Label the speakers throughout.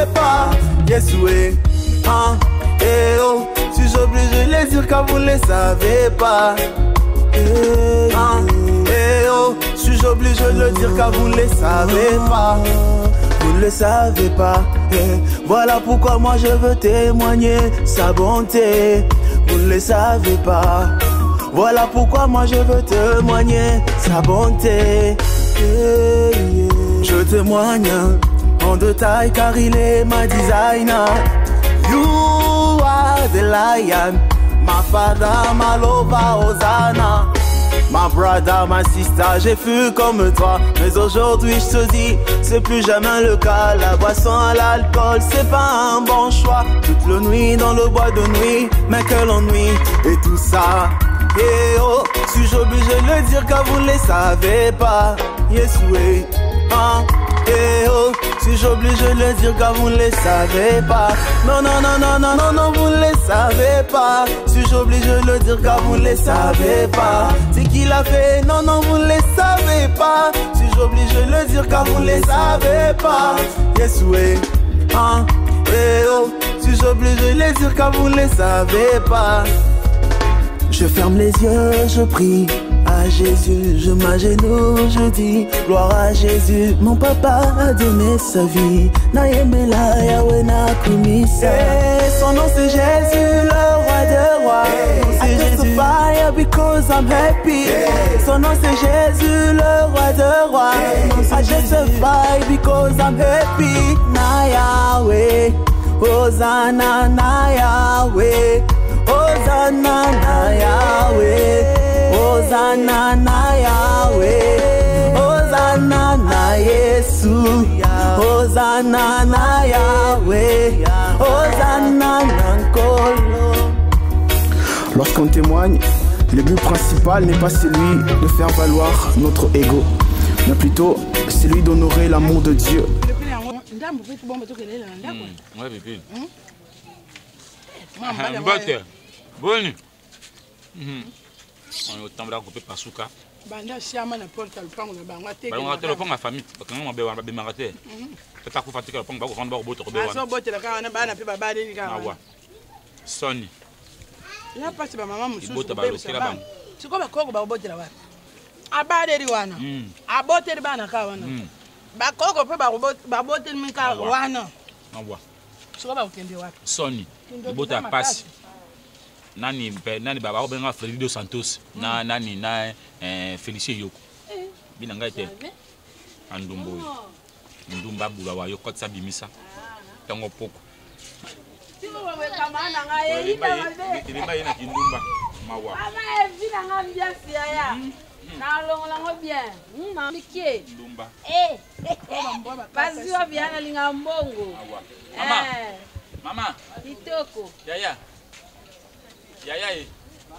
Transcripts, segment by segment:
Speaker 1: savez pas. Yes, oui. Hein? Eh oh, suis-je obligé de les dire car vous ne les savez pas? Hein? Eh oh, suis-je obligé de le dire car vous ne les savez pas? Vous ne le savez pas. Voilà pourquoi moi je veux témoigner sa bonté. Vous ne le savez pas. Voilà pourquoi moi je veux témoigner sa bonté. Je témoigne en détail car il est ma designer. You are the lion, my father, my lover, Hosanna. My brother, my sister, j'ai fui comme toi. Mais aujourd'hui je te dis, c'est plus jamais le cas. La boisson, l'alcool, c'est pas un bon choix. Toute la nuit dans le bois de nuit, mais quel ennui. Et tout ça, eh oh, suis-je obligé de le dire car vous ne les savez pas? Yes, oui, hein, eh oh, suis-je obligé de le dire car vous ne les savez pas? Non, non, non, non, non, non, non, vous ne les savez pas. Suis-je obligé de le dire car vous ne les savez pas? C'est qui l'a fait? Non, non, vous ne les savez pas. Suis-je obligé de le dire car vous ne les savez pas? Yes, oui, hein, eh oh, suis-je obligé de le dire car vous ne les savez pas? Je ferme les yeux, je prie à Jésus, je m'agenouille, je dis gloire à Jésus. Mon papa a donné sa vie, Naïmela Yahweh Nakumisa. Son nom c'est Jésus, le roi des rois. I testify because I'm happy. Son nom c'est Jésus, le roi des rois. I testify because I'm happy. Na Yahweh, Hosanna na Yahweh. Hosanna na Yahweh, Hosanna na Yahweh, Hosanna na Yesu, Hosanna na Yahweh, Hosanna na Nkolo.
Speaker 2: Lorsqu'on témoigne, le but principal n'est pas celui de faire valoir notre ego, mais plutôt celui d'honorer l'amour de Dieu.
Speaker 3: Boni. On tambra couper pasuka.
Speaker 4: Banda siama na porte le pango na bango te.
Speaker 3: Bango te le pango famille parce que moi be wana be mangate. Peut-être ko fatika le pango ba ko rendre ba ko boto be wana.
Speaker 4: So bote la kana bana pe baba de ka.
Speaker 3: Awa. Soni.
Speaker 4: Ya pasi ba mama mususu.
Speaker 3: Boto ba lokela bango.
Speaker 4: Siko ba koko ba bote la wana. Abade ri wana. Abote ri bana ka wana. Ba koko pe ba bote mi ka wana.
Speaker 3: Awa.
Speaker 4: Siko ba ukende wapi?
Speaker 3: Soni. Boto passe. Nani baba benga Freddy Santos na nani na Félicien Yoko binanga ete andumbo ndumba bula wa Yoko tsa bimisa tango poko
Speaker 5: simo wewe kama na ngaye
Speaker 3: ilima ina kindumba mawa
Speaker 5: ama evina ngambia sia na longola ngo bien na mikie
Speaker 3: ndumba
Speaker 5: basi wa biana linga mbongo
Speaker 3: mama
Speaker 5: kitoko
Speaker 3: yaya Yaya,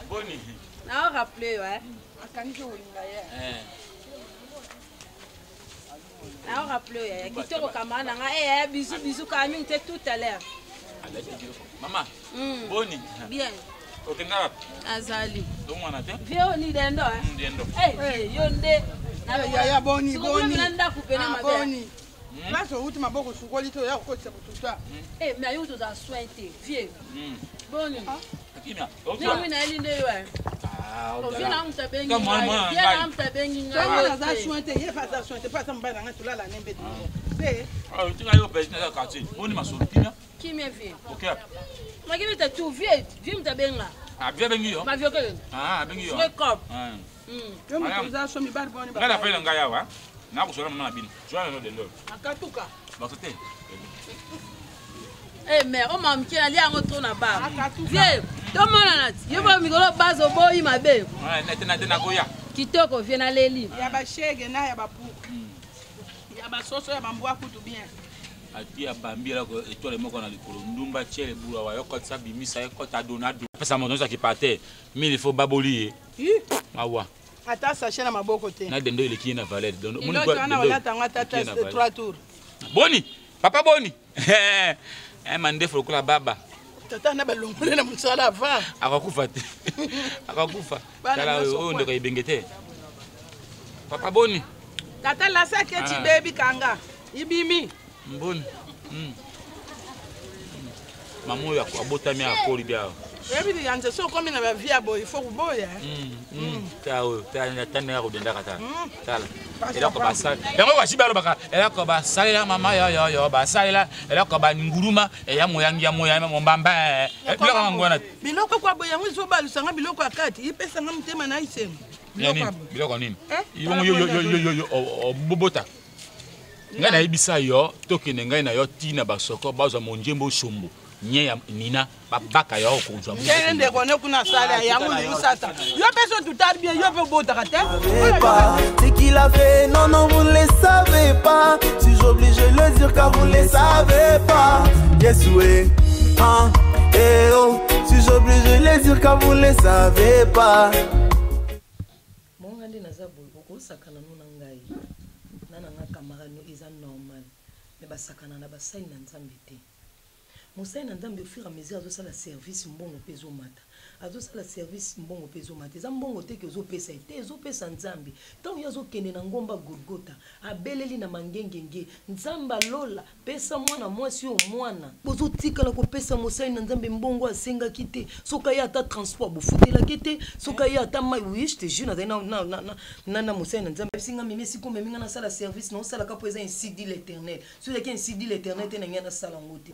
Speaker 3: boni.
Speaker 5: Na rappelé ouais.
Speaker 4: Akani ko ulinga ye.
Speaker 5: Na rappelé yaya kitoko kama na nga bisu kami te tout à l'heure.
Speaker 3: Maman. Boni.
Speaker 5: Bien.
Speaker 3: OK ngara.
Speaker 5: Azali.
Speaker 3: Donc on a te.
Speaker 5: Vio ni dendo
Speaker 3: Dendo.
Speaker 5: Yonde.
Speaker 4: Na yaya boni.
Speaker 5: Nanda kupena mabe.
Speaker 4: Boni. Maso uti maboko sukoli to ya ko tsa bututa.
Speaker 5: Mais ayo to da soin te. Vie. Boni.
Speaker 3: Kimia.
Speaker 5: Viens na elinde yo. Viens na mtabengi.
Speaker 3: Viens
Speaker 5: na mtabengi
Speaker 4: nga. Za sointe, ye fa za sointe, pas mbana nga tulala nembe tu. C'est.
Speaker 3: Tu vas yo pèse na quartier. Boni maso kimia.
Speaker 5: Kimia vie.
Speaker 3: OK.
Speaker 5: Magini ta tu vie mtabenga.
Speaker 3: Viens bengi yo.
Speaker 5: Ma vie que.
Speaker 3: Bengi yo.
Speaker 5: Je cop.
Speaker 4: Yo mtuza so mi bar boni ba.
Speaker 3: Ngala fela ngaya wa. Na ko sora mama bin. Sora no dendo.
Speaker 4: Akatuka.
Speaker 3: Ba sote.
Speaker 5: Mais on m'a mis à aller en retour là-bas. Viens, tout le monde je vais me dire base au boy ma belle.
Speaker 3: Na goya.
Speaker 5: Kitoko vient à l'eli.
Speaker 4: Ya ba shege na ya ba pu. Ya ba soso ya ba mbwa kutu bien.
Speaker 3: Ati abambira ko étoile moko na likolo ndumba tiele bula wa yoko tsa bimisa yoko ta donado. Pesa moto ça qui partait. Mais il faut baboli. Awa.
Speaker 4: Ata sachet na maboko te.
Speaker 3: Na dendo ile ki na valeur.
Speaker 4: Don mon na wala tanga tata 3 tours.
Speaker 3: Boni, papa Boni. Mande fo kula baba.
Speaker 4: Tata na balongole na musala va.
Speaker 3: Akakufa te. Akakufa. Kala o ndo ka ibengete. Papa Boni.
Speaker 4: Tata la saketi baby kanga. Ibimi.
Speaker 3: Mboni. maman oyo abotami akoli bia
Speaker 4: ebi yanze so komi na ba via boy il faut boya
Speaker 3: tana kodenda kata tala eloko basala yango wasi balobaka eloko basalela mama yo basalela eloko banguruma eya moyangi ya moya mombamba biloko ngwana
Speaker 4: biloko kwa boya mwizo balusanga biloko akati ipesanga mutema na isembo
Speaker 3: biloko nini yo bobota ngai nayebisa yo tokende ngai na yo tina basoko bazwa monjembo shombo nye ya nina babaka yo kozwa
Speaker 4: ngende kone kuna sala yango lusata yo peso tutari bien yo pe bota kate
Speaker 1: c'est qu'il a fait non vous ne le savez pas si j'oblige le dire car vous ne le savez pas yes oui oh si j'oblige le dire car vous ne le savez pas
Speaker 6: mongandi nazabu okosakana nuna ngai nana nga camarade no eza normal mais basakana na basai na nzambe te Moussa Nandambe au fur et à mesure de ça la service mbongo peso mata. Azo ça la service mbongo peso mata. Zambongo te que zo pesa te zo pesa nzambe. Tant yazo kene na ngomba Golgotha. Abeleli na mangengenge. Nzamba lola pesa mwana mwasi o mwana. Bozo tika la ko pesa Moussa Nandambe mbongo asenga kite. Soka ya ta transport bo futela kite. Soka ya ta mai oui je te jure na Moussa Nandambe singa mimi siko meminga na sala service non sala ka poza ainsi dit l'Éternel. Celui qui ainsi dit l'Éternel te na ngana sala ngote.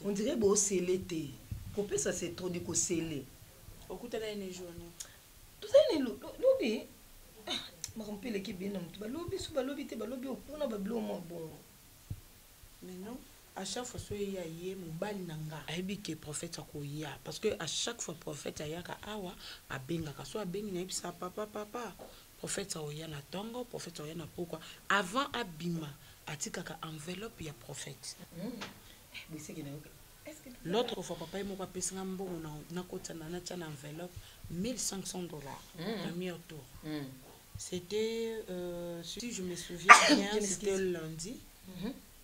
Speaker 6: On dirait que c'est l'été. Ça c'est trop de scellé.
Speaker 4: Au coup de l'année journée.
Speaker 6: Tout ça est lobby. Je me rappelle l'équipe bien. Lobby, sous lobby, tu lobby au point, bon.
Speaker 4: Mais non, à chaque fois que il y a mon bal nanga, aibi que prophète akoya. Parce que à chaque fois prophète ayaka awa, a benga, soit bengi na ipsa papa. Prophète aoya na tongo, prophète aoya na pourquoi. Avant abima, atikaka enveloppe ya prophète. L'autre fois, papa et mon papa na enveloppe $1,500. La meilleure tour. C'était, si je me souviens bien, c'était lundi.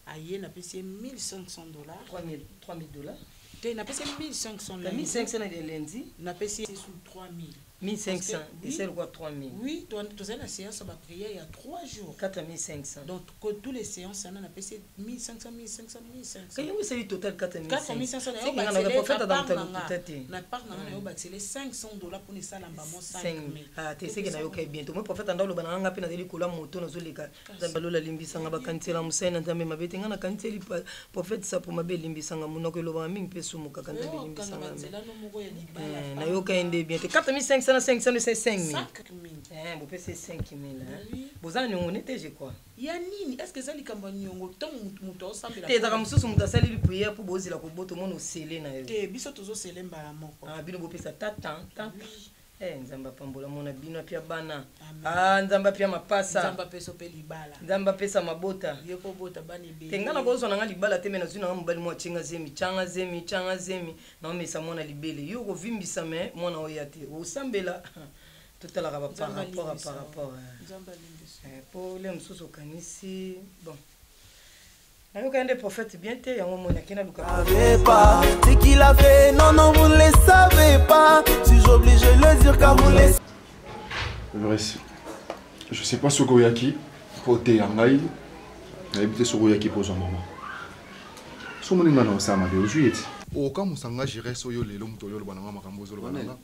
Speaker 4: Aïe, n'a payé $1,500.
Speaker 6: $3,000.
Speaker 4: Tu n'as payé $1,500.
Speaker 6: $1,500 lundi.
Speaker 4: N'a payé sous 3,000.
Speaker 6: 1,500. Et c'est quoi 3,000?
Speaker 4: Oui, tu as la séance à prière il y a 3 jours.
Speaker 6: 4,500.
Speaker 4: Donc, toutes les séances, on a payé 1,500.
Speaker 6: Quand il y a eu total 4,500.
Speaker 4: C'est
Speaker 6: qu'il y a un prophète dans ta tête.
Speaker 4: Na part c'est les $500 pour les salles en bas 5,000.
Speaker 6: Ah, tu sais que na yoka bientôt. Moi prophète dans le bananga pe na deli kola moto na zoleka. Zambalola limbisanga bakantela musena nzambe mabete ngana kanteli prophète sa pour mabe limbisanga munoko loba mingi pe sumu kakanda limbisanga. Na yoka ende bientôt 4,500 na 500 c'est 5,000. Vous payez 5,000. Vous en avez je crois.
Speaker 4: Yanini, est-ce que ça li kamba nyongo tant muto sambela.
Speaker 6: Te za mususu mutasali li prière pour bozila ko boto mono sele na yo.
Speaker 4: Te biso tozo sele mbala moko.
Speaker 6: Ah bino bopesa tata. Nzamba pambola mona bino pia bana. Ah nzamba pia mapasa.
Speaker 4: Nzamba peso pe libala.
Speaker 6: Nzamba pesa mabota.
Speaker 4: Yoko bota bani be.
Speaker 6: Tengana ko zona nga libala te mena zuna nga mbali mo chenga zemi, changa zemi. Na mesa mona libele. Yo ko vimbisa me mona oyate. O sambela. Tout à l'heure par rapport pour les moussous au canisi bon alors quand des prophètes bien te yango mona kena luka
Speaker 1: pas c'est qu'il a fait non vous ne le savez pas si j'oblige le dire car vous le
Speaker 7: je sais pas Sogoyaki côté yangai na habité Sogoyaki pour son maman so moninga na sama de aujourd'hui aucun musanga j'irai soyo lelo mtoyo bananga makambo zo bananga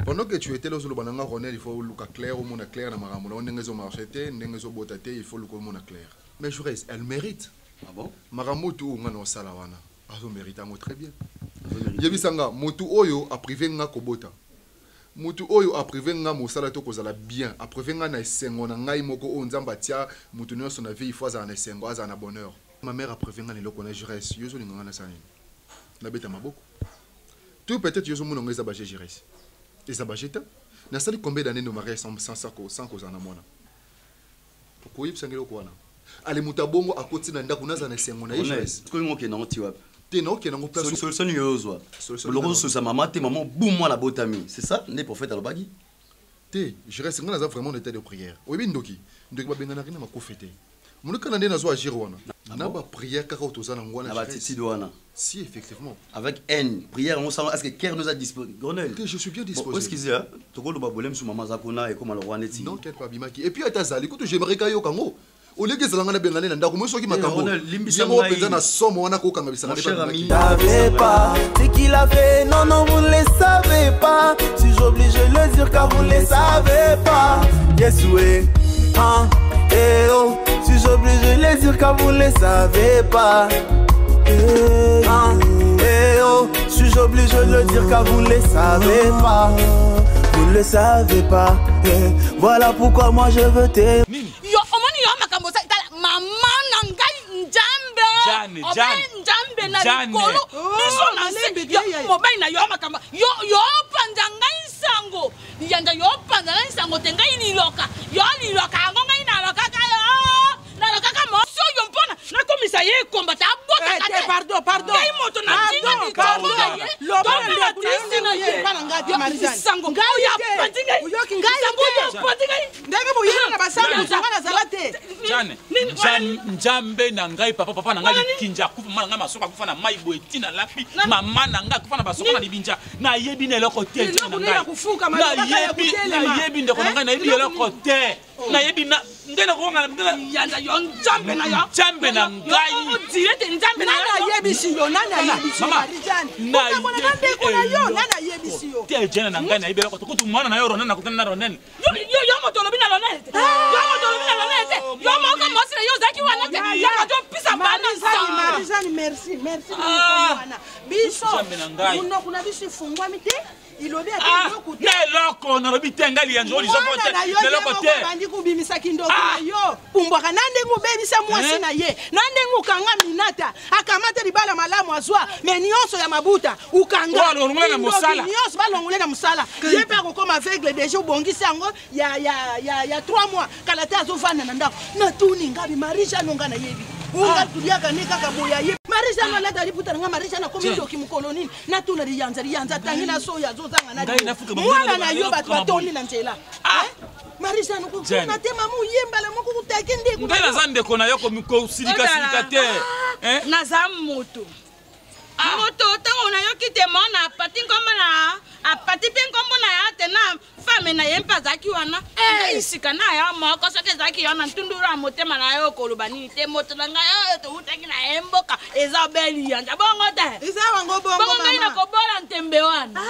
Speaker 7: pendant que tu étais là zo bananga Ronel il faut luka clair au monde clair na makambo on ndengezo marchete ndengezo botate il faut luka monde clair mais je reste elle mérite ah bon makambo tu ngana osala wana azo mérite ngo très bien yebisanga motu oyo a privé nga kobota motu oyo a privé nga mosala to kozala bien a privé nga na esengo na ngai moko o nzamba tia motu nyonso na vie il faut azana esengo azana bonheur ma mère a privé nga ne lokona je reste yozo linganga na sani na beta maboko tout peut-être yozo mon ngeza baje jires et ça bajeta na sali combien d'années de mariage sans cause na mona pourquoi il sangelo kwana ale mutabongo akoti na ndako naza na sengo na jires
Speaker 8: ko ngoke na ngoti wapi
Speaker 7: te na ok na ngo place
Speaker 8: solution yozwa le rose sa maman te maman boum la botami c'est ça les prophètes alobagi
Speaker 7: te jires nga naza vraiment en état de prière oyebi ndoki ba bengana rina makofete mon kana ndena zo agir wana na ba prière kaka otozana ngwana
Speaker 8: na ba titi douana
Speaker 7: si effectivement
Speaker 8: avec haine prière on sent est-ce que cœur nous a disposé Gronel
Speaker 7: je suis bien disposé
Speaker 8: bon, excusez to ko lo ba bolem su maman zakona et comme le roi neti
Speaker 7: non quel pas bimaki et puis atazali ko to j'aimerais kayo kango lieu que zalanga na bengane na ndako moi soki makambo
Speaker 8: limbisa
Speaker 7: yango
Speaker 8: ngai.
Speaker 7: penza na somo wana ko kanga bisanga
Speaker 8: Mon cher ami.
Speaker 1: Savez pas ce qu'il a fait, non, non, vous ne le savez pas. Si j'oblige de le dire car vous ne le savez pas. Yes, oui, hein, eh oh. Si j'oblige de le dire car vous ne le savez pas. Hein, eh oh. Si j'oblige de le dire car vous ne le savez pas. Vous ne le savez pas. Voilà pourquoi moi je veux t'aimer.
Speaker 5: Yo, omoni yo makambo sa mama nangai njambe. Njambe na likolo. Miso na se. Mobile na yo makambo. Yo pandangai sango. Yanda yo pandangai sango tengai ni loka. Yo ni loka ngai na loka kayo. Na loka kamo so yo mpona. Na komisa ye kombata bota kate. Pardon. Ngai moto na tinga ni kombo ye. Loba na triste na ye. Panangati marizani. Sango ngai ya pandingai. Uyoki ngai sango ya pandingai. Ndenge boyena na basanga nsanga zalate.
Speaker 3: Njambe na ngai papa na ngai kinja kufa mala ngai masoka kufa na mai boeti na lapi mama na ngai kufa na basoka na libinja na yebi na eloko te na ngai na yebi ndeko na ngai na yebi eloko te na yebi na ndena ko ngala
Speaker 5: yanda yo njambe na yo
Speaker 3: njambe na ngai
Speaker 5: direte njambe na
Speaker 6: yebi si yo nana yebi si marijani
Speaker 3: na
Speaker 6: ndeko na yo nana yebi si yo
Speaker 3: te jena na ngai na yebi eloko kutu mwana na yo ronena kutana na ronene
Speaker 5: yo moto lobi na ronene yo moto lobi na ronene yo moto mosi na yo zaki wana te yo moto pisa bana
Speaker 6: marijani merci mwana biso uno kuna biso fungwami te ilobi ate lokuta
Speaker 3: neloko na lobi te ngali yanzo lisoko te neloko te
Speaker 6: bandi kubimisa kindoko na yo pumbwaka nande ngubebisa mwasi na ye nande ngukanga minata akamata libala malamu azwa me nyonso ya mabuta ukanga
Speaker 3: balongole na musala
Speaker 6: nyonso balongole na musala ye pe akokoma aveugle déjà ubongisi yango ya 3 mois kala te azovanda na ndako natuni ngabi marisha nonga na yebi unga tuliaka ne kaka boya ye marisha no lata liputa nga marisha na komi ndoki mukoloni natuna riyanza tangi na soya zozanga na mwana na yo batoni na nzela marisha no kuna tema mu yembala moko kutake ndeko
Speaker 3: ngela zandeko na yo ko silika te
Speaker 5: na za moto moto tango na yo kite mona pati ngomba na apati pe ngomba na ya te na femme na yempa zaki wana isika na ya moko soke zaki yana ntundura motema na yo kolubani te moto na nga to utaki na emboka ezabeli yanja bongo te
Speaker 6: izawa ngobongo mama
Speaker 5: bongo ina kobola ntembe wana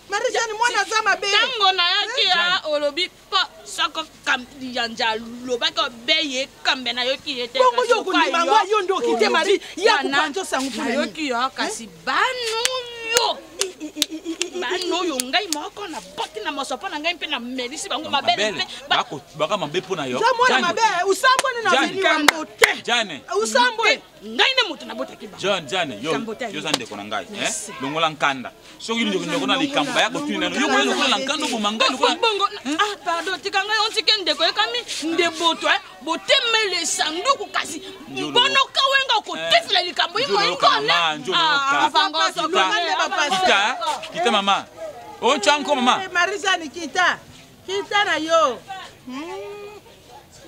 Speaker 6: marisha ni mwana za mabe
Speaker 5: tango na yaki ya olobi po soko kam yanja loba ko beye kambe na yo ki ete
Speaker 6: bongo yo kulimangwa yo ndo kite mari ya kupanjo sangu
Speaker 5: na yo ki yo kasi banu yo bano yo ngai moko na boti na mosopo na ngai mpe na melisi bango mabele mpe
Speaker 3: baka mabe pona yo
Speaker 6: zamona mabe usambwe na vini wango te
Speaker 3: jane
Speaker 6: usambwe
Speaker 5: ngai ne mutu na bota kiba
Speaker 3: jane yo zande kona ngai longola nkanda soki ndeko na likamba ya kotuni nano yo longola nkanda bo mangai longola
Speaker 5: bongo pardon tikanga on tikende ko ekami ndeboto botemele sanduku kasi bono kawenga ko tifila likambo imo ingona
Speaker 6: afango so
Speaker 3: kita mama on chanko mama
Speaker 6: marisha ni kita na yo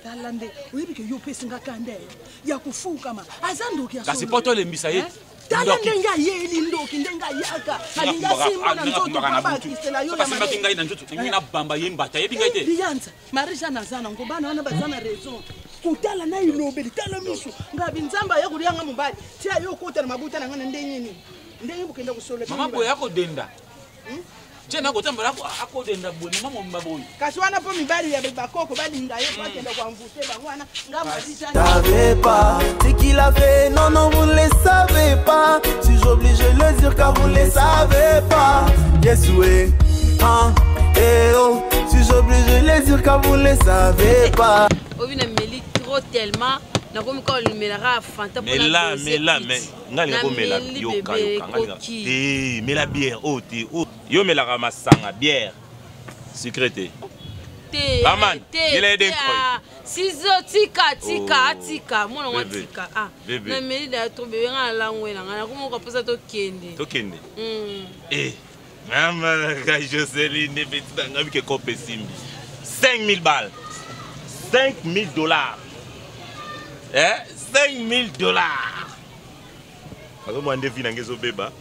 Speaker 6: talande uyibike yo pesinga kande ya kufuka ma azandoki ya
Speaker 3: kasi poto le mbisa ye
Speaker 6: talande nga ye lindoki ndenga yaka alinga simba na nzoto baba kisela yo ya
Speaker 3: simba kinga ina nzoto ngina bamba yembata yebi ngaite
Speaker 6: biyanza marisha nazana ngobana wana bazana raison kutala na ilobeli tala miso ngabi nzamba ya kulianga mubali tia yo kota na mabuta na ngana ndenyini ndenge bukenda kusole
Speaker 3: mama boy yako denda tena ko tamba lako ako denda boni mama mbaboy
Speaker 6: kasi wana po mibali ya bakoko bali ngaye kwatenda kwa mvuse bangwana ngamba disana
Speaker 1: savez pas ce qu'il a fait, non, non, vous ne le savez pas. Si j'oblige de le dire car vous ne le savez pas. Yes, oui, hein, eh oh. Si j'oblige de le dire car vous ne le savez pas.
Speaker 5: Ovina meli trop tellement. Na komi ko lumelaka fanta pour
Speaker 9: la mais ngali ko mela yo kayo kanga te mela bière oh te oh yo melaka masanga bière secrété
Speaker 5: te
Speaker 9: aman il est décroché
Speaker 5: sizo tika mona wa tika na meli da to be nga la ngwela nga ko ko posa to kende
Speaker 9: maman ka Joseline petit nga bi ke ko pesimbi 5000 balles $5,000 $5,000. Azo mwande vina ngezo beba.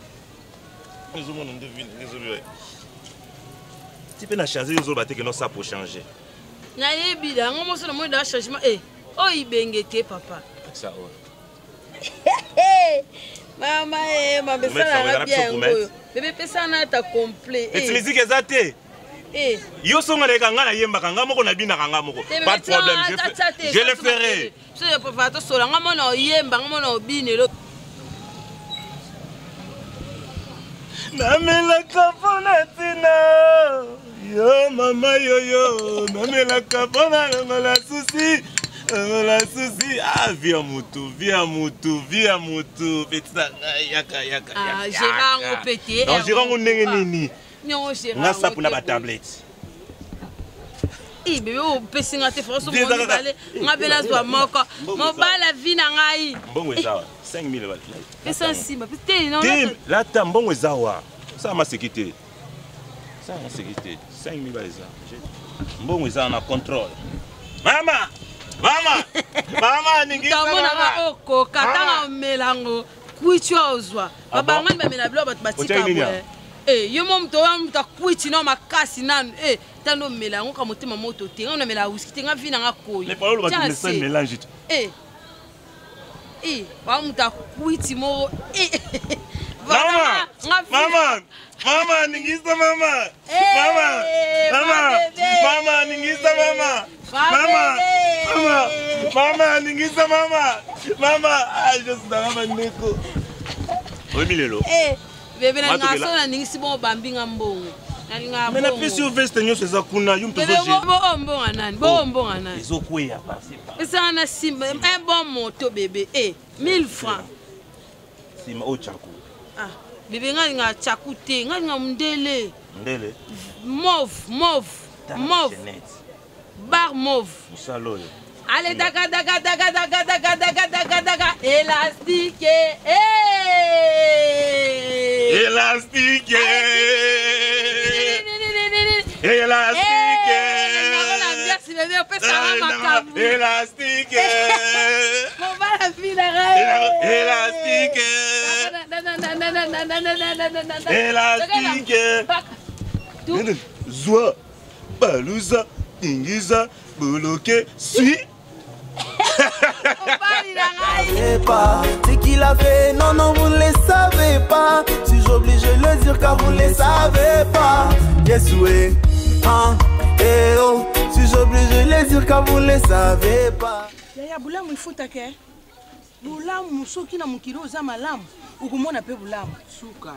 Speaker 9: Ngezo mwande vina ngezo beba. Tu peux na changer les autres que non ça pour changer.
Speaker 5: Na yebi da ngomo so na mo da changement Oh, il bengete, papa.
Speaker 9: Ça, oh.
Speaker 5: Maman, ma belle, ça va bien. Bébé, ça n'a pas complet.
Speaker 9: Et tu me dis que ça t'est. Yo songa le kanga na yemba kanga moko na bina kanga moko. Pas de problème, je le ferai.
Speaker 5: Je peux pas te sola ngamo na yemba ngamo na bine lo.
Speaker 9: Namela kapona tina. Yo mama yo namela kapona la souci. La souci, ah, viens moutou, petit yaka.
Speaker 5: Ah, Gérard au pété.
Speaker 9: Non, Gérard au nini.
Speaker 5: Non, Gérard.
Speaker 9: On a ça pour la tablette.
Speaker 5: Eh, bébé, on peut se faire sur mon balai. On a besoin de moi. Mon bal la vie n'a rien.
Speaker 9: Bon, ça 5 000 balles.
Speaker 5: Et ça, si, ma petite, non.
Speaker 9: Là, t'as bon, ça m'a sécurité. Ça m'a sécurité. 5 000 balles. Bon, ça, on a contrôle. Mama, ningi
Speaker 5: sama oko katanga melango kuichwa ozwa babanga bamela bilo bat batika bwe yo mom to am ta kuichi no makasi nanu tando melango ka motema moto te ngona mela whisky te ngavi na ngakoyi
Speaker 9: les paroles ba te se mélange
Speaker 5: ba muta kuichi mo
Speaker 9: Mama, ningisa mama. Mama, ningisa mama. Mama, ningisa mama. Mama, je suis dans ma neko. Remilelo.
Speaker 5: Bébé na ngaso na ningisi bon bambinga mbongo.
Speaker 9: Mais na pisi o veste nyo seza kuna yum to zoji.
Speaker 5: Mbonga nani?
Speaker 9: Ezokuya pas.
Speaker 5: Esa na simba un bon moto bébé 1000 francs.
Speaker 9: Sima o chako.
Speaker 5: Ah, bébé nga chakute, nga mndele.
Speaker 9: Ndele.
Speaker 5: Mauve. Bar mauve.
Speaker 9: Musalo.
Speaker 5: Allez daga. Élastique.
Speaker 9: Élastique.
Speaker 5: Mon va la fille
Speaker 9: Élastique. Zoua, balouza, ingiza, boloke, suis.
Speaker 1: C'est qu'il a fait, non, vous ne le savez pas. Si j'oblige de le dire car vous ne le savez pas. Yes, oui, si j'oblige de le dire car vous ne le savez pas.
Speaker 4: Yaya bulamu ifutake. Bulamu soki na mukiro za malamu. Ukumona pe bulamu. Suka.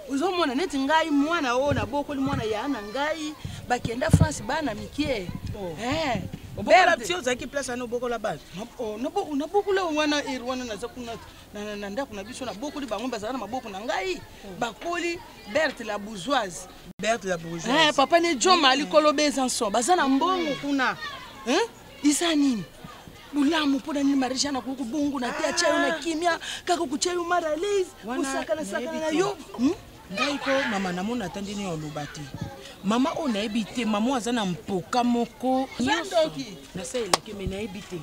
Speaker 4: Uzomona neti ngai mwana ona boko li mwana yana ngai bakienda France bana mikie. Obokola ptio zaki place ano bokola base. Na bokola wana wana na zakuna na ndako na biso na bokoli bangomba zana maboko na ngai bakoli Berthe la bourgeoise. Papa ne Joma ali kolobe zanso bazana mbongo kuna. Isa nini? Bulamu pona ni marisha na kukubungu na tia chayo na kimia kaka kuchayo mara liz kusaka na yo.
Speaker 10: Ngaiko mama namona tandini olubati. Mama ona ebite mama azana mpoka moko.
Speaker 4: Sandoki.
Speaker 10: Na sa elake mena ebite.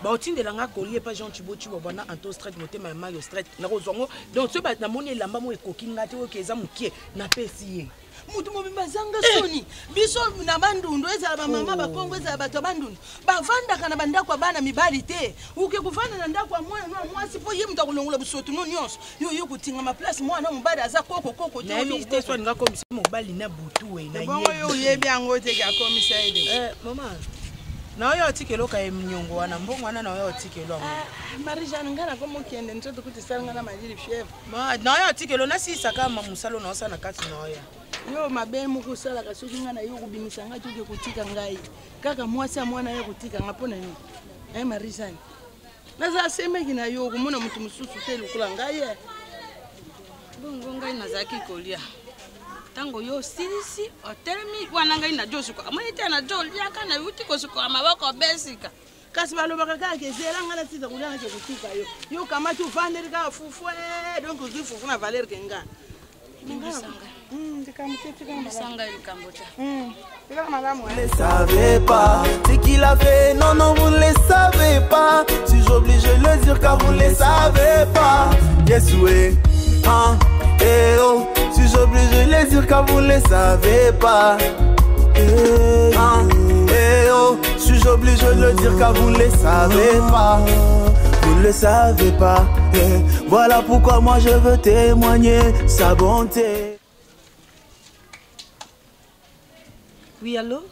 Speaker 10: Ba otindela nga kolie pa Jean Chibochi bobana anto straight motema Mario straight na kozongo. Donc ce ba na moni elamba mo ekoki ngate okeza mukie na pesi ye.
Speaker 4: Mutu mobimba zanga soni biso na bandundu ezala ba mama ba Kongo ezala bato bandundu bavanda kana bandako bana mibali te uke kuvanda na ndako mwana na mwasi po ye mutu kulongola busoto no nyonso yo kutinga ma place mwana mubali aza koko te
Speaker 10: na biste so nga komisa mobali na butu we na ye
Speaker 4: yo yebi ango te ka komisa ile
Speaker 10: mama na oyo tikelo ka emnyongo wana mbongo wana na oyo tikelo
Speaker 4: Marie-Jeanne ngana komo kiende ntoto kuti sanga na majiri chef
Speaker 10: na oyo tikelo na sisa kama musalo na osana kati na oyo
Speaker 4: yo mabe mukusala kasoki ngana yo kubimisa ngati uke kutika ngai kaka mwasi mwana ye kutika ngapona ni Marie-Jeanne naza semeki na yo kumona mtu mususu te lukula ngai
Speaker 5: bongo ngai nazaki kolia tango yo silisi otelemi wana ngai na josuko amani te na jol yaka na yuti kosuko amaboko besika
Speaker 4: kasi balobaka kaka ezela ngana tita kulia ngati kutika yo kama tu vandeli ka fufwe donc uzifufu na Valer kenga
Speaker 1: Vous ne savez pas ce qu'il a fait, non, vous ne le savez pas. Si j'oblige de le dire car vous ne le savez pas. Yes, oui, si j'oblige de le dire car vous ne le savez pas. Si Suis-je obligé de le dire car vous ne le savez pas? Vous ne le savez pas. Et voilà pourquoi moi je veux témoigner sa bonté.
Speaker 6: Oui, allô?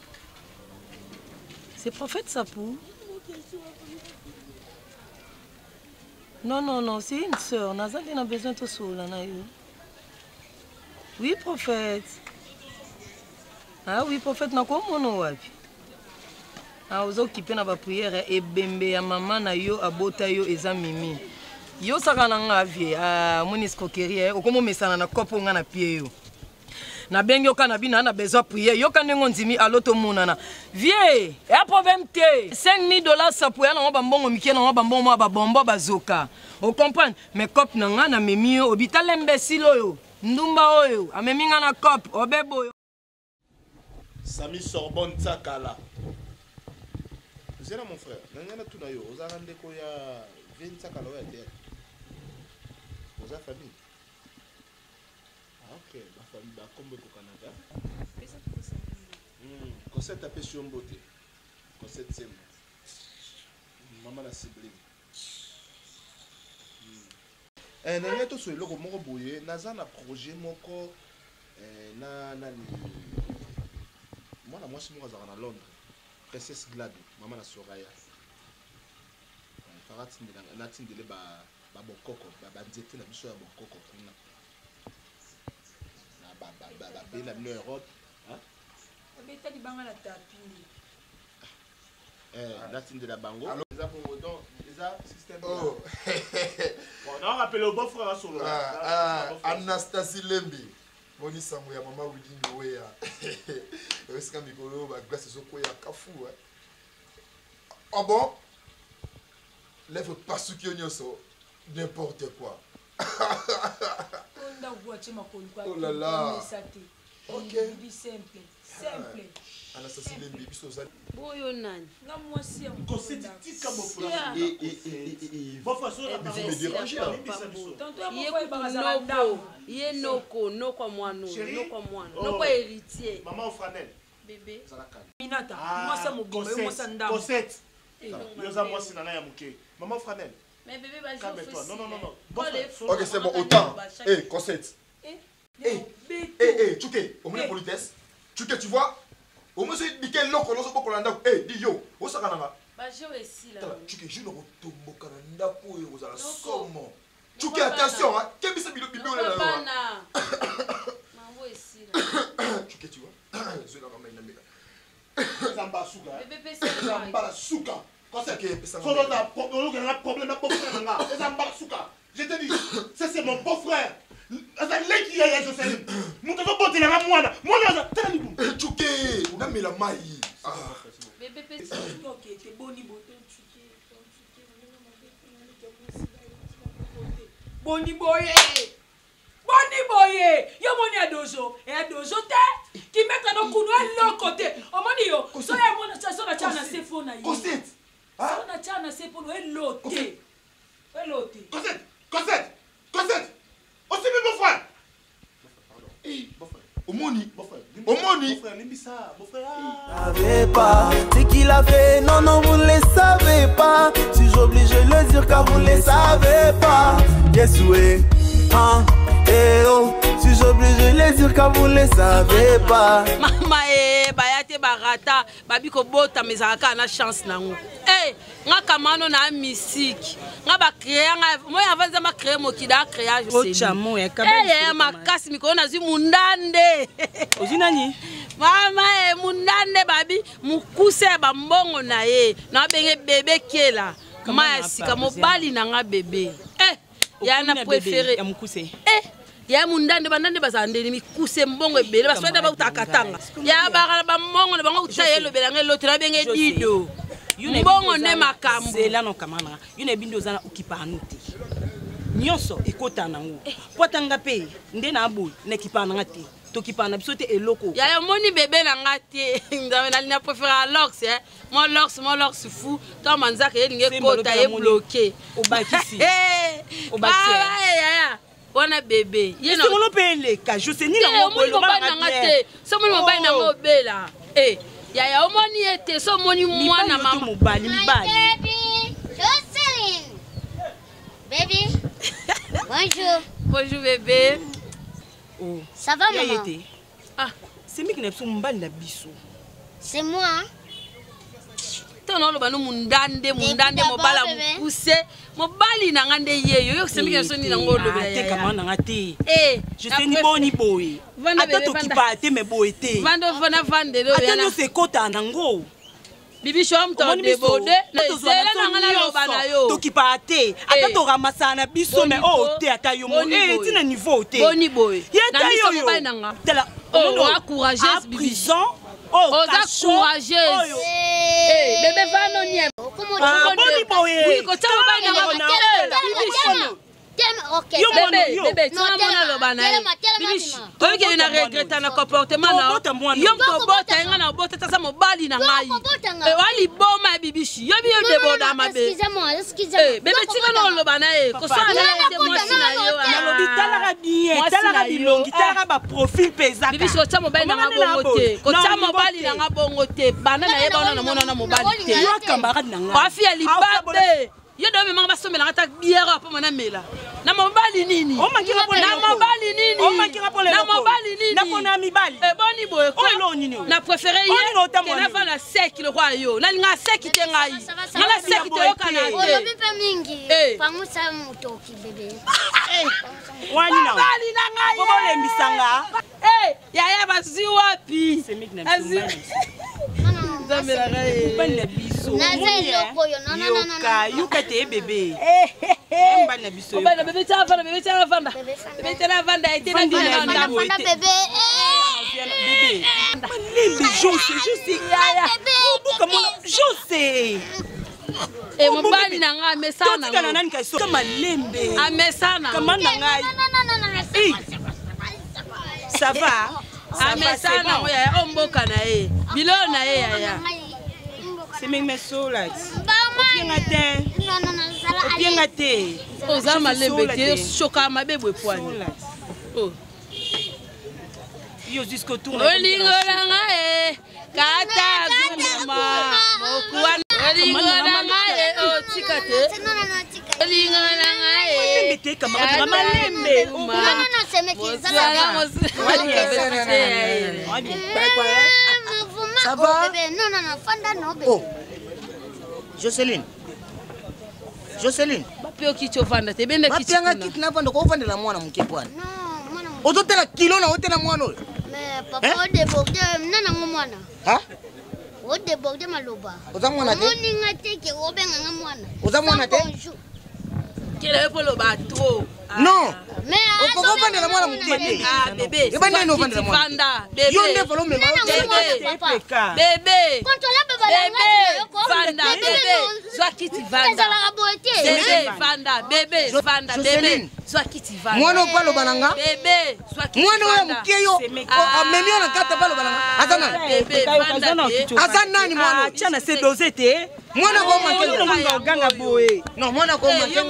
Speaker 6: C'est prophète Sapou? Non, non, non, c'est une sœur. Nazali a besoin de soula. Oui, prophète. Ah oui, prophète, na quoi mon wapi? Ah, vous occupez na ba prière et bembe ya maman na yo abota yo eza mimi. Yo sakana nga vie ah monisco kerie o komo mesana na kopo nga na pied yo. Na bengi yo kana bina na besoin prière yo kana ngonzimi aloto munana. Vie, ya problème te. $5,000 ça pour na ba mbongo mikie na ba mbongo ba bombo bazoka. O comprendre? Mais cop na nga na memi yo hôpital imbécile oyo. Ndumba oyo amemi nga na cop obebo yo.
Speaker 9: Sami Sorbonne Tsakala. C'est là mon frère. Nangana tout nayo. Oza rande ko ya 25 kalo ya terre. Oza famille. Ah ok, ma famille ba kombe ko Canada. Concert tapé sur beauté. Concert c'est maman la sibling. Nangana to so eloko moko boye, naza na projet moko na nani. Moi la mwasi moko azaka na Londres. Princesse Glado, maman na Soraya. Natindele ba bokoko, ba nzete na biso ya bokoko kuna. Na ba bela no Europe, hein?
Speaker 5: Beta di banga la tapi.
Speaker 9: Natindela bango. Les pour donc les système. Oh. Bon, on rappelle au beau frère solo.
Speaker 7: Anastasie Lembi. Boni sango ya mama Widi Noé ya. Est-ce que mikolo ba glace soko ya kafu hein? Ah bon? Lève pas sous qui so n'importe quoi. Oh là là. OK.
Speaker 5: Simple. Simple.
Speaker 7: Anastasie Lembi biso za.
Speaker 5: Boyo nani? Na mwasi ya
Speaker 9: Koseti tika bofu.
Speaker 5: Bofu so la
Speaker 7: vous me dérangez là.
Speaker 5: Yé noko mwano, noko mwano. Noko héritier.
Speaker 9: Maman Franel.
Speaker 5: Bébé.
Speaker 10: Minata. Moi ça mo bimba, moi ça ndam.
Speaker 9: Cosette. Yoza moi sinana ya muke. Maman Franel.
Speaker 5: Mais bébé va
Speaker 9: calme-toi. Non.
Speaker 7: OK, c'est bon, autant. Eh, Cosette. Tchouké, au moins politesse. Tchouké, tu vois? Au moins c'est Mikel Loko, non c'est pas Kolanda. Eh, dis yo, où ça kananga?
Speaker 5: Bah je aussi là.
Speaker 7: Tchouké, je ne retombe Kolanda pour yo za somme. Tchouké, attention hein. Qu'est-ce que c'est bilo là?
Speaker 5: Mambo ici là.
Speaker 7: Tchouké, tu vois? Je la ramène na
Speaker 9: meka. Zamba suka.
Speaker 5: Bébé c'est
Speaker 9: Zamba suka. Quand c'est
Speaker 7: que
Speaker 9: ça a problème na beau-frère nga. Zamba suka. Je te dis, c'est mon beau-frère. Azali qui est Jocelyn. Nous devons botter la moine. Moi là, tellement bon.
Speaker 7: Tchouké, on a mis la maille.
Speaker 5: Bébé c'est OK, c'est boni boton Tchouké. Boni boye. Boni boye. Yo moni a dojo. Et a dojo te qui met dans couno à l'autre côté. O moni yo. So ya mona so na chana sefo na yi.
Speaker 7: Cosette.
Speaker 5: So na chana sefo no elote. Elote.
Speaker 9: Cosette. Aussi mon frère.
Speaker 7: Omoni.
Speaker 1: Savez pas ce qu'il a fait, non, vous ne le savez pas. Suis-je obligé de le dire car vous ne le savez pas? Yes, oui, suis-je obligé de le dire car vous ne le savez pas?
Speaker 10: Mama bayate barata babiko bota mezaka na chance nango. Nga kamano na musique. Nga ba créer nga moi avanza ma créer mokida créage
Speaker 4: Ochamo ya kabel.
Speaker 10: makasi mikolo na zi mundande.
Speaker 4: Ozinani?
Speaker 10: Mama mundande babi mukuse ba mbongo na ye. Na benge bébé kela. Ma sika mobali na nga bébé. Ya na préféré.
Speaker 4: Ya mukuse.
Speaker 10: Ya mundande bandande bazandeli mikuse mbongo ebele baswenda ba utakatanga. Ya ba mbongo na bango utayelo belange lotre na benge dido. Mbongo ne makambo.
Speaker 4: C'est là non kamana. Yune bindo zana ukipa anuti. Nyonso ekota nango. Potanga pe nde na boy ne kipa na ngati. To kipa na biso te eloko.
Speaker 10: Ya moni bébé na ngati. Ndawe na lina préférer Lox Mon Lox fou. To manzaka yelinge kota ye bloqué.
Speaker 4: Obakisi.
Speaker 10: Obakisi. Ya. Wana bébé.
Speaker 4: Ye no pe le ka je sais ni la mo
Speaker 10: mo ba na ngate. So mo ba na ngo bela. Yaya omoni ete so moni mwana mama.
Speaker 4: Mobali.
Speaker 11: Jocelyn. Baby. Bonjour.
Speaker 10: Bonjour bébé.
Speaker 4: Oh.
Speaker 11: Ça va maman?
Speaker 4: Ah, c'est moi qui n'ai pas mobali na biso.
Speaker 11: C'est moi.
Speaker 10: Tono lo banu mundande mobala mukuse. Mobali na ngande yeyo yo semi ke so ni na ngolo bela ya.
Speaker 4: Te kama na ngate. Je sais ni boy.
Speaker 10: Ata
Speaker 4: to kipa te me boy te.
Speaker 10: Vando fona vande do ya.
Speaker 4: Ata no se kota nango.
Speaker 10: Bibi shom to de bode. Zela na ngala lo bana yo.
Speaker 4: To kipa te. Ata to ramasa na biso me o te ata yo mo. Tina niveau te.
Speaker 10: Boni boy.
Speaker 4: Na
Speaker 10: miso mobali na nga.
Speaker 4: Tela.
Speaker 10: Oh, courageuse bibi.
Speaker 4: Prison.
Speaker 10: Oh, courageuse. Bébé va non nie.
Speaker 4: Boni boy.
Speaker 10: Oui, ko tamo ba na nga.
Speaker 11: Ok.
Speaker 10: Bébé, tu vas mon alobana. Bibi, toi qui na regretta na comportement na. Yom to bota nga na bota tasa mobali na ngai. Wali boma bibishi. Yo bi yo de boda mabe.
Speaker 11: Excusez-moi.
Speaker 10: Bébé tika na olobana ko so na te mwasi na yo.
Speaker 4: Na lobi talaka bien, talaka bilongi, talaka ba profil pezaka.
Speaker 10: Bibishi ko tamo mobali na nga bongo te. Ko tamo mobali na nga bongo te. Bana na yeba na mona na mobali te.
Speaker 4: Yo camarade na nga.
Speaker 10: Wa fi ali babe. Yo do me manga basomela ngata bière pa mona mela. Na mobali nini?
Speaker 4: O makira pole.
Speaker 10: Na mobali nini?
Speaker 4: O makira pole.
Speaker 10: Na mobali nini?
Speaker 4: Na pona mibali.
Speaker 10: Boni boy.
Speaker 4: O lo nini?
Speaker 10: Na préféré hier. Na fa na seki le roi yo. Na linga seki te ngai. Na la seki te yo kana te.
Speaker 11: O lo bipe mingi. Pangu sa mutoki bébé.
Speaker 4: Wani na.
Speaker 10: Mobali na ngai.
Speaker 4: Bobo lembisanga.
Speaker 10: Yaya basi wapi?
Speaker 4: C'est mik na mibali.
Speaker 10: Zamela ngai.
Speaker 4: Bana biso.
Speaker 11: Na zelo yo. Non.
Speaker 4: Yuka te bébé. Mbali na biso.
Speaker 10: Bana bébé tia vanda. Bébé tia vanda ite na
Speaker 11: vanda bébé.
Speaker 4: Bébé. Malembe je sais. Buka mona je sais.
Speaker 10: Mobali na nga amesana.
Speaker 4: Tika na nani kaiso kama lembe.
Speaker 10: Amesana.
Speaker 4: Kama na ngai.
Speaker 11: Non.
Speaker 4: Ça va?
Speaker 10: Amesana oya omboka na ye. Bilo na ye yaya.
Speaker 4: C'est mes solat. Opienga te.
Speaker 10: Oza malembe te choka mabebwe poani. Oh.
Speaker 4: Yo jusqu'au tour.
Speaker 10: Olingo na nga e kata zuma mokuwa. Olingo na nga e o tikate. Olingo na nga e.
Speaker 4: Mbete kama malembe.
Speaker 11: Non, c'est mes qui
Speaker 12: Ça va?
Speaker 11: Non, fanda no bébé.
Speaker 12: Oh. Jocelyn.
Speaker 10: Bapio kicho vanda te bende kicho.
Speaker 12: Bapia nga kitna vanda ko vanda la mwana mke bwana.
Speaker 11: Non, mwana.
Speaker 12: Ototela kilo na otela mwana oyo.
Speaker 11: Mais papa débordé nana mwana.
Speaker 12: Ha?
Speaker 11: O débordé maloba.
Speaker 12: Oza mwana te?
Speaker 11: Moni ngate ke obenga mwana.
Speaker 12: Oza mwana te?
Speaker 10: Kele polo ba trop.
Speaker 12: Non.
Speaker 11: Mais
Speaker 12: okoko vanda la mwana mke.
Speaker 10: Ah bébé.
Speaker 12: E bana no vanda la mwana.
Speaker 10: Vanda bébé.
Speaker 12: Yo nde volo me
Speaker 11: papa.
Speaker 10: Bébé.
Speaker 11: Contrôle baba la
Speaker 10: bébé. Vanda bébé. Zwa kiti vanda. Bébé vanda bébé vanda bébé. Zwa kiti vanda.
Speaker 12: Mwana opalo bananga.
Speaker 10: Bébé. Zwa kiti
Speaker 12: vanda. Mwana wa mke yo. Amemio na kata palo bananga. Azana.
Speaker 10: Bébé vanda.
Speaker 12: Azana ni mwana.
Speaker 4: Chana se dosete.
Speaker 12: Mwana ko makelo
Speaker 4: ngo ganga boye.
Speaker 12: Non, mwana ko makelo.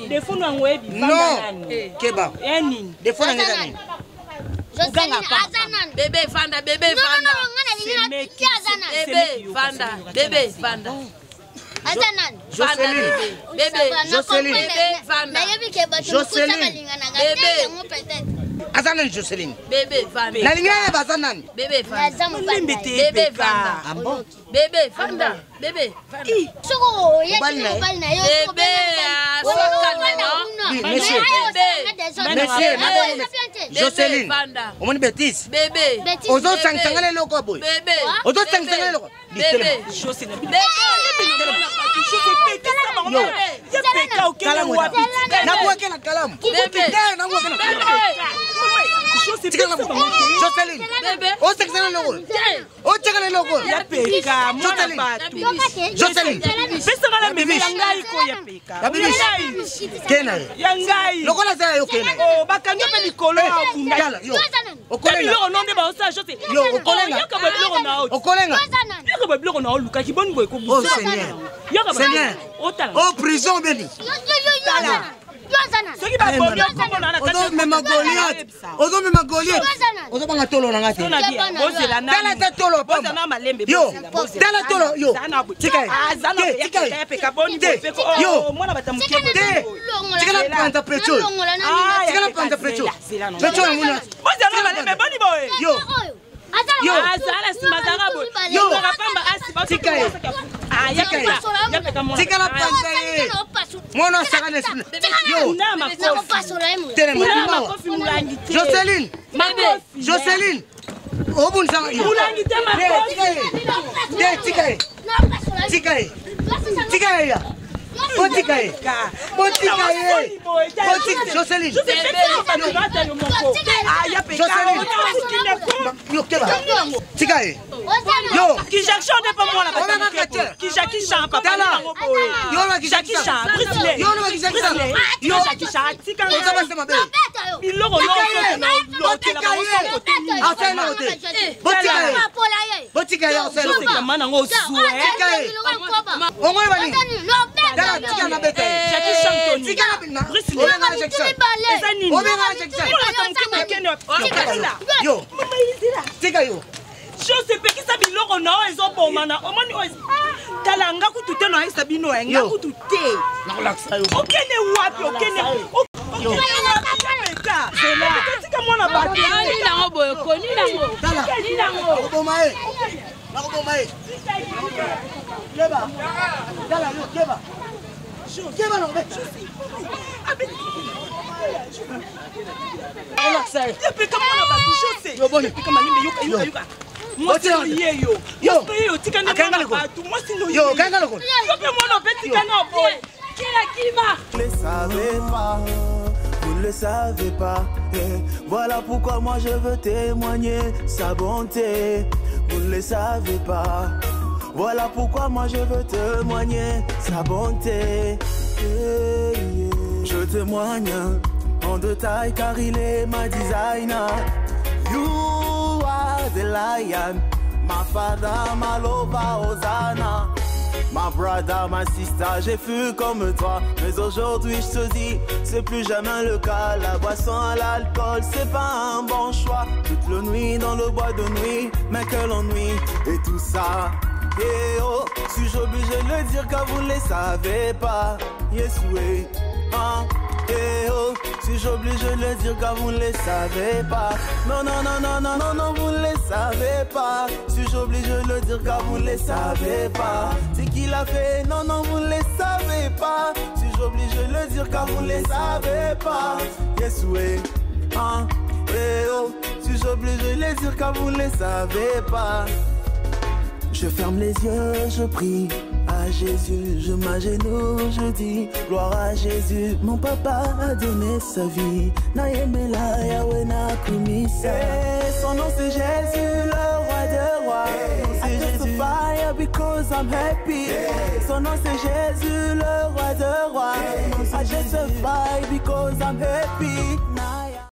Speaker 4: Defo na ngwebi
Speaker 12: vanda nani. Keba.
Speaker 4: Eni.
Speaker 12: Defo na ngeda nani.
Speaker 10: Bébé vanda bébé vanda. Bébé vanda bébé vanda.
Speaker 11: Azanan.
Speaker 12: Jocelyn.
Speaker 10: Bébé.
Speaker 12: Jocelyn.
Speaker 10: Bébé vanda.
Speaker 12: Jocelyn.
Speaker 11: Bébé.
Speaker 12: Azanan Jocelyn.
Speaker 10: Bébé vanda.
Speaker 12: Na lingana bazanan.
Speaker 10: Bébé vanda.
Speaker 4: Bébé
Speaker 10: vanda.
Speaker 12: Ambo.
Speaker 10: Bébé vanda. Bébé vanda.
Speaker 11: Soko yaki mobali na yo.
Speaker 10: Bébé
Speaker 12: Monsieur. Jocelyn. Omoni bêtise.
Speaker 10: Bébé.
Speaker 12: Ozo sangangale loko boy.
Speaker 10: Bébé.
Speaker 12: Ozo sangangale loko.
Speaker 10: Bébé.
Speaker 4: Jocelyn.
Speaker 10: Bébé.
Speaker 12: Nakuwekela kalamu. Nakuwekela Jocelyn. Osekisana loko. Ochekana loko.
Speaker 4: Yapeka mwana batu.
Speaker 12: Jocelyn.
Speaker 4: Pesa ngala bébé yangai ko yapeka.
Speaker 12: Yabibi. Kena.
Speaker 4: Yangai.
Speaker 12: Lokola za yo kena.
Speaker 4: Oh bakanga pe likolo ya bunda.
Speaker 12: Yala yo.
Speaker 4: Okolenga. Yo nonde ba osa Jocelyn.
Speaker 12: Yo okolenga.
Speaker 4: Yo ka ba bloko na o.
Speaker 12: Okolenga.
Speaker 4: Yo ka ba bloko na o luka ki boni boy ko
Speaker 12: Oh Seigneur.
Speaker 4: Yo ka ba.
Speaker 12: Seigneur.
Speaker 4: Otala.
Speaker 12: Oh prison beni. soki babomi okomona na kati
Speaker 13: mema Goliath ozomema Goliath ozobanga tolo na ngati tala ta tolo
Speaker 12: bozana malembe
Speaker 13: yo tala tolo yo tika yo
Speaker 12: mwana batamukie
Speaker 13: tika la panta precho tika la panta precho precho nguna
Speaker 12: bozana malembe boni boy
Speaker 13: yo
Speaker 5: yo azala simazanga boy yo ngapamba asi
Speaker 13: tika tika la panta mwana sakane yo Jocelyn Jocelyn obun sang yo tika ya Jocelyn yo
Speaker 12: qui j'action n'est pas moi là qui chante papa
Speaker 13: yo la qui chante yo la qui chante
Speaker 12: yo qui chante tika biloko
Speaker 13: botika ya
Speaker 12: tika mana ngo suwe
Speaker 13: ongola bani tika na bete
Speaker 12: Jackie chante
Speaker 13: tika na bina obenga Jackson obenga Jackson yo tika yo
Speaker 12: chose pekisa biloko na oyo ezobomana omoni oyo tala nga kutu te na esa bino nga kutu te okende wapi okende tika mwana bato
Speaker 5: ni nango boye ko ni nango
Speaker 13: obomae keba tala yo keba no be
Speaker 1: Vous ne le savez pas, voilà pourquoi moi je veux témoigner sa bonté. Vous ne le savez pas, voilà pourquoi moi je veux témoigner sa bonté. Je témoigne en détail car il est ma designer. You are the lion, my father, my lover, Hosanna. My brother, my sister, j'ai fui comme toi. Mais aujourd'hui je te dis, c'est plus jamais le cas. La boisson, l'alcool, c'est pas un bon choix. Toute la nuit dans le bois de nuit, mais quel ennui. Et tout ça, et oh, suis-je obligé de le dire car vous ne les savez pas. Yes, oui, et oh, suis-je obligé de le dire car vous ne les savez pas. Non, non, non, non, non, non, non, vous ne les savez pas. Suis-je obligé de le dire car vous ne les savez pas. C'est qui l'a fait, non, non, vous ne les savez pas. Suis-je obligé de le dire car vous ne les savez pas. Yes, oui, et oh, suis-je obligé de le dire car vous ne les savez pas. Je ferme les yeux, je prie à Jésus, je m'agenouille, je dis gloire à Jésus. Mon papa a donné sa vie, Naïmela Yahweh na kumisa. Son nom c'est Jésus, le roi des rois. I testify because I'm happy. Son nom c'est Jésus, le roi des rois. I testify because I'm happy.